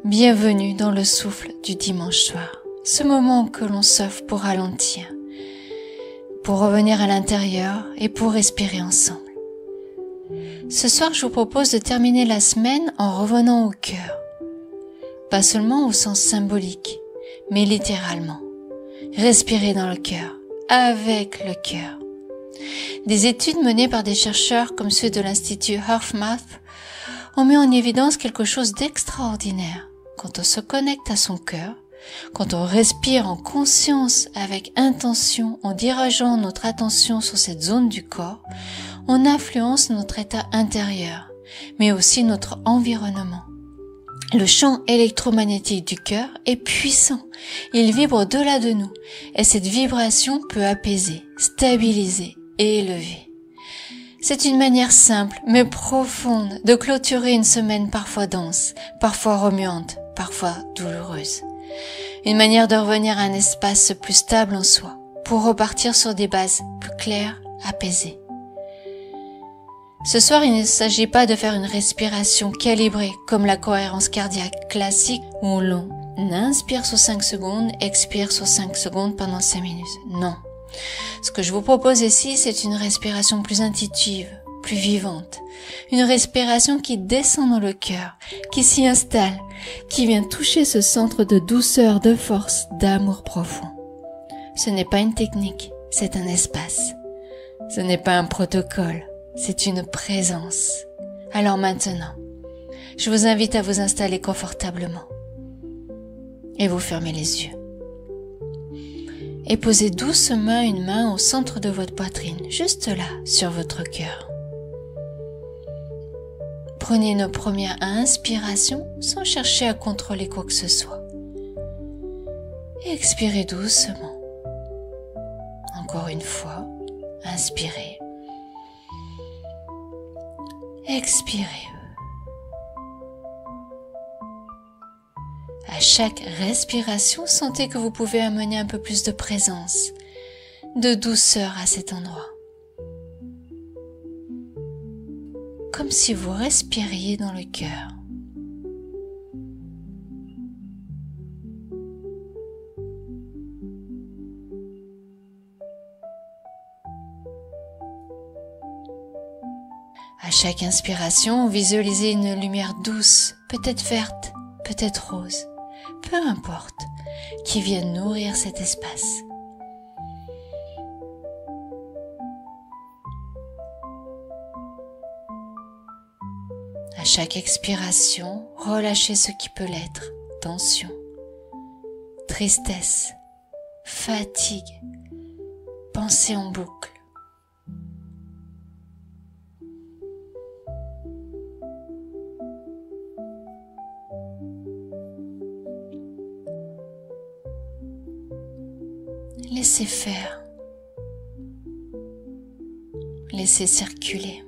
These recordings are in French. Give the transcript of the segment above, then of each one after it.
Bienvenue dans le souffle du dimanche soir, ce moment que l'on s'offre pour ralentir, pour revenir à l'intérieur et pour respirer ensemble. Ce soir, je vous propose de terminer la semaine en revenant au cœur. Pas seulement au sens symbolique, mais littéralement. Respirer dans le cœur, avec le cœur. Des études menées par des chercheurs comme ceux de l'Institut HeartMath ont mis en évidence quelque chose d'extraordinaire. Quand on se connecte à son cœur, quand on respire en conscience avec intention en dirigeant notre attention sur cette zone du corps, on influence notre état intérieur, mais aussi notre environnement. Le champ électromagnétique du cœur est puissant, il vibre au-delà de nous et cette vibration peut apaiser, stabiliser et élever. C'est une manière simple mais profonde de clôturer une semaine parfois dense, parfois remuante, parfois douloureuse. Une manière de revenir à un espace plus stable en soi, pour repartir sur des bases plus claires, apaisées. Ce soir, il ne s'agit pas de faire une respiration calibrée comme la cohérence cardiaque classique où l'on inspire sur 5 secondes, expire sur 5 secondes pendant 5 minutes. Non. Ce que je vous propose ici, c'est une respiration plus intuitive, plus vivante. Une respiration qui descend dans le cœur, qui s'y installe, qui vient toucher ce centre de douceur, de force, d'amour profond. Ce n'est pas une technique, c'est un espace. Ce n'est pas un protocole, c'est une présence. Alors maintenant, je vous invite à vous installer confortablement et vous fermez les yeux. Et posez doucement une main au centre de votre poitrine, juste là, sur votre cœur. Prenez une première inspiration sans chercher à contrôler quoi que ce soit. Et expirez doucement. Encore une fois, inspirez. Expirez. À chaque respiration, sentez que vous pouvez amener un peu plus de présence, de douceur à cet endroit. Comme si vous respiriez dans le cœur. À chaque inspiration, visualisez une lumière douce, peut-être verte, peut-être rose. Peu importe, qui vienne nourrir cet espace. À chaque expiration, relâchez ce qui peut l'être, tension, tristesse, fatigue, pensée en boucle. Laissez faire, laissez circuler.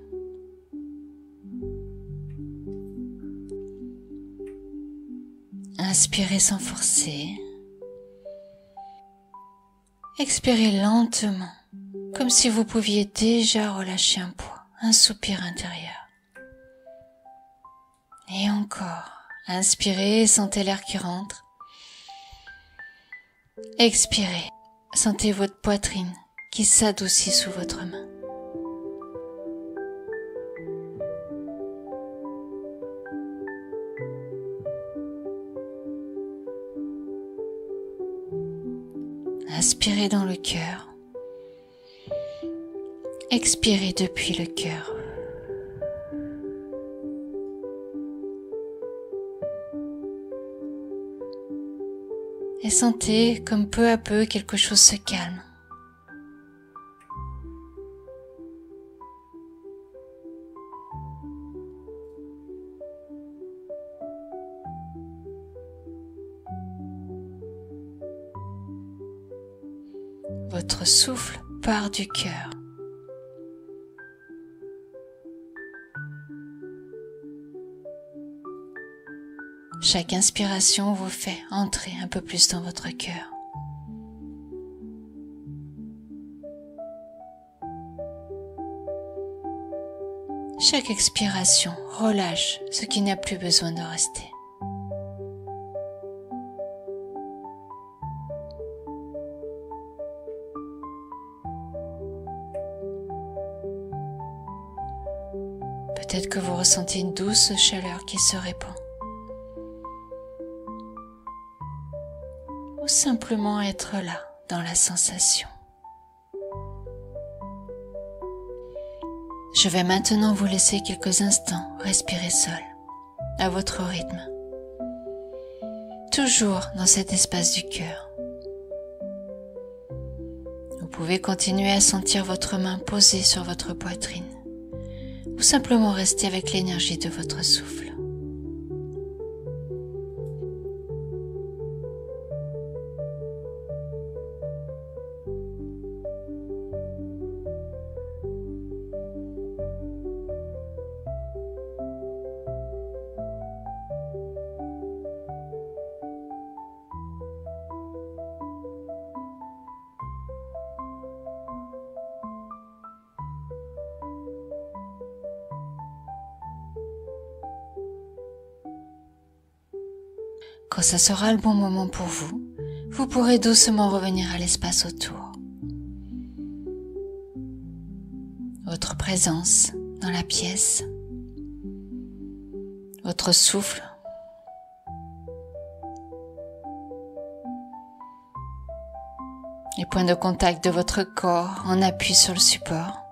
Inspirez sans forcer. Expirez lentement, comme si vous pouviez déjà relâcher un poids, un soupir intérieur. Et encore, inspirez, sentez l'air qui rentre. Expirez. Sentez votre poitrine qui s'adoucit sous votre main. Inspirez dans le cœur. Expirez depuis le cœur. Et sentez comme peu à peu quelque chose se calme. Votre souffle part du cœur. Chaque inspiration vous fait entrer un peu plus dans votre cœur. Chaque expiration relâche ce qui n'a plus besoin de rester. Peut-être que vous ressentez une douce chaleur qui se répand. Ou simplement être là, dans la sensation. Je vais maintenant vous laisser quelques instants respirer seul, à votre rythme. Toujours dans cet espace du cœur. Vous pouvez continuer à sentir votre main posée sur votre poitrine, ou simplement rester avec l'énergie de votre souffle. Quand ça sera le bon moment pour vous, vous pourrez doucement revenir à l'espace autour. Votre présence dans la pièce, votre souffle, les points de contact de votre corps en appui sur le support.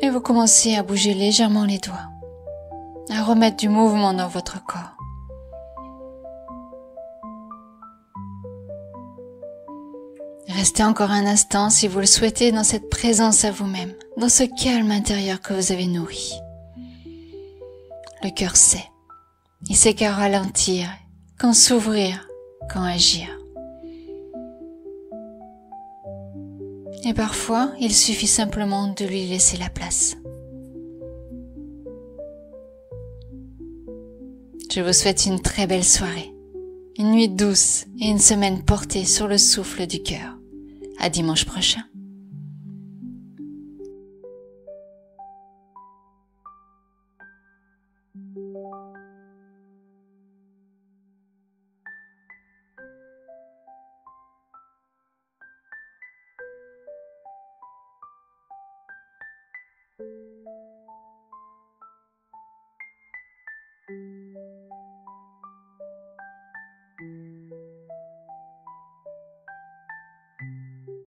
Et vous commencez à bouger légèrement les doigts, à remettre du mouvement dans votre corps. Restez encore un instant si vous le souhaitez dans cette présence à vous-même, dans ce calme intérieur que vous avez nourri. Le cœur sait. Il sait quand ralentir, quand s'ouvrir, quand agir. Et parfois, il suffit simplement de lui laisser la place. Je vous souhaite une très belle soirée, une nuit douce et une semaine portée sur le souffle du cœur. À dimanche prochain.